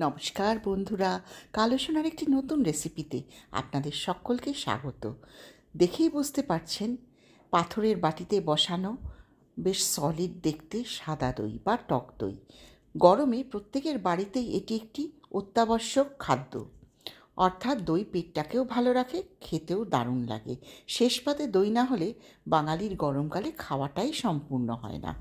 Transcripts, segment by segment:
নমস্কার বন্ধুরা, কালো সোনার একটি নতুন রেসিপিতে আপনাদের সকলকে স্বাগত। দেখেই বুঝতে পারছেন, পাথরের বাটিতে বসানো বেশ সলিড দেখতে সাদা দই বা টক দই। গরমে প্রত্যেকের বাড়িতেই এটি একটি অত্যাবশ্যক খাদ্য। অর্থাৎ দই পেটটাকেও ভালো রাখে, খেতেও দারুণ লাগে। শেষ পাতে দই না হলে বাঙালির গরমকালে খাওয়াটাই সম্পূর্ণ হয় না।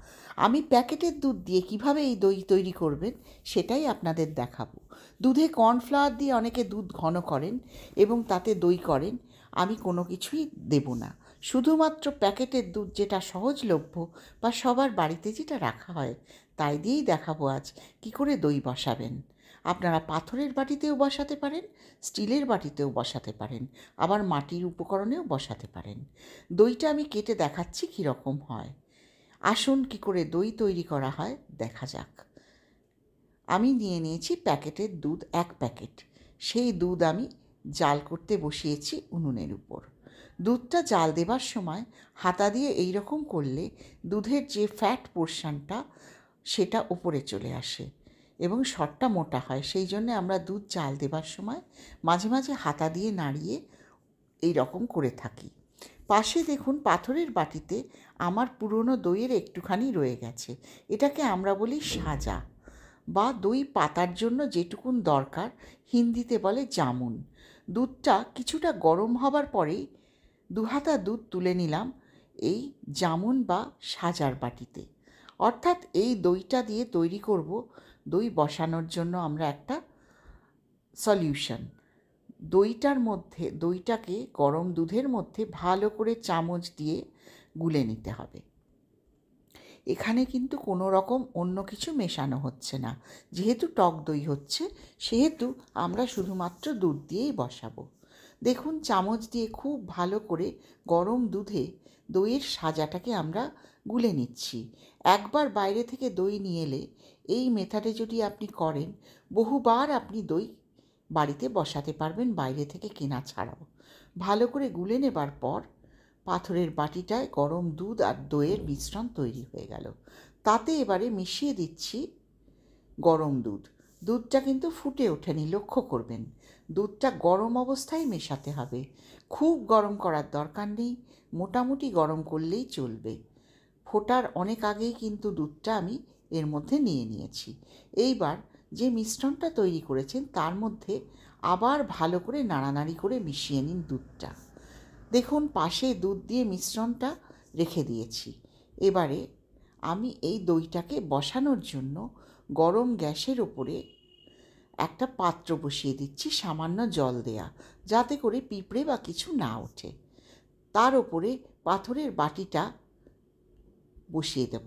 আমি প্যাকেটের দুধ দিয়ে কিভাবে এই দই তৈরি করবেন সেটাই আপনাদের দেখাবো। দুধে কর্নফ্লাওয়ার দিয়ে অনেকে দুধ ঘন করেন এবং তাতে দই করেন। আমি কোনো কিছুই দেব না, শুধুমাত্র প্যাকেটের দুধ যেটা সহজলভ্য বা সবার বাড়িতে যেটা রাখা হয় তাই দিয়েই দেখাবো আজ কী করে দই বসাবেন। আপনারা পাথরের বাটিতেও বসাতে পারেন, স্টিলের বাটিতেও বসাতে পারেন, আবার মাটির উপকরণেও বসাতে পারেন। দইটা আমি কেটে দেখাচ্ছি কীরকম হয়। আসুন কী করে দই তৈরি করা হয় দেখা যাক। আমি নিয়ে নিয়েছি প্যাকেটের দুধ 1 প্যাকেট। সেই দুধ আমি জাল করতে বসিয়েছি উনুনের উপর। দুধটা জাল দেবার সময় হাতা দিয়ে এই রকম করলে দুধের যে ফ্যাট পোর্শনটা সেটা উপরে চলে আসে এবং সরটা মোটা হয়। সেই জন্যে আমরা দুধ জাল দেবার সময় মাঝে মাঝে হাতা দিয়ে নাড়িয়ে এই রকম করে থাকি। পাশে দেখুন পাথরের বাটিতে আমার পুরনো দইয়ের একটুখানি রয়ে গেছে। এটাকে আমরা বলি সাজা বা দই পাতার জন্য যেটুকুন দরকার, হিন্দিতে বলে জামুন। দুধটা কিছুটা গরম হবার পরেই 2 হাতা দুধ তুলে নিলাম এই জামুন বা সাজার বাটিতে। অর্থাৎ এই দইটা দিয়ে তৈরি করব দই বসানোর জন্য আমরা একটা সলিউশন। দইটাকে গরম দুধের মধ্যে ভালো করে চামচ দিয়ে গুলে নিতে হবে। এখানে কিন্তু কোনো রকম অন্য কিছু মেশানো হচ্ছে না। যেহেতু টক দই হচ্ছে সেহেতু আমরা শুধুমাত্র দুধ দিয়েই বসাবো। দেখুন চামচ দিয়ে খুব ভালো করে গরম দুধে দইয়ের সাজাটাকে আমরা গুলে নিচ্ছি। একবার বাইরে থেকে দই নিয়ে এলে এই মেথডে যদি আপনি করেন, বহুবার আপনি দই বাড়িতে বসাতে পারবেন বাইরে থেকে কেনা ছাড়াও। ভালো করে গুলে নেবার পর পাথরের বাটিটায় গরম দুধ আর দইয়ের মিশ্রণ তৈরি হয়ে গেল। তাতে এবারে মিশিয়ে দিচ্ছি গরম দুধ। দুধটা কিন্তু ফুটে ওঠেনি, লক্ষ্য করবেন। দুধটা গরম অবস্থায় মেশাতে হবে, খুব গরম করার দরকার নেই, মোটামুটি গরম করলেই চলবে। ফোটার অনেক আগেই কিন্তু দুধটা আমি এর মধ্যে নিয়ে নিয়েছি। এইবার যে মিশ্রণটা তৈরি করেছেন তার মধ্যে আবার ভালো করে নাড়ানাড়ি করে মিশিয়ে নিন দুধটা। দেখুন পাশে দুধ দিয়ে মিশ্রণটা রেখে দিয়েছি। এবারে আমি এই দইটাকে বসানোর জন্য গরম গ্যাসের ওপরে একটা পাত্র বসিয়ে দিচ্ছি, সামান্য জল দেয়া, যাতে করে পিঁপড়ে বা কিছু না ওঠে। তার ওপরে পাথরের বাটিটা বসিয়ে দেব।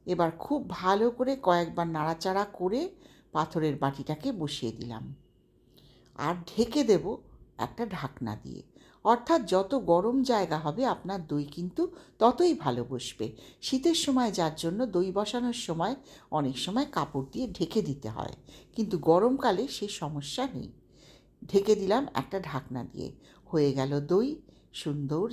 এবার খুব ভালো করে কয়েকবার নাড়াচাড়া করে পাথরের বাটিটাকে বসিয়ে দিলাম আর ঢেকে দেব একটা ঢাকনা দিয়ে। অর্থাৎ যত গরম জায়গা হবে আপনার দই কিন্তু ততই ভালো বসবে। শীতের সময় যার জন্য দই বসানোর সময় অনেক সময় কাপড় দিয়ে ঢেকে দিতে হয়, কিন্তু গরমকালে সে সমস্যা নেই। ঢেকে দিলাম একটা ঢাকনা দিয়ে। হয়ে গেল দই সুন্দর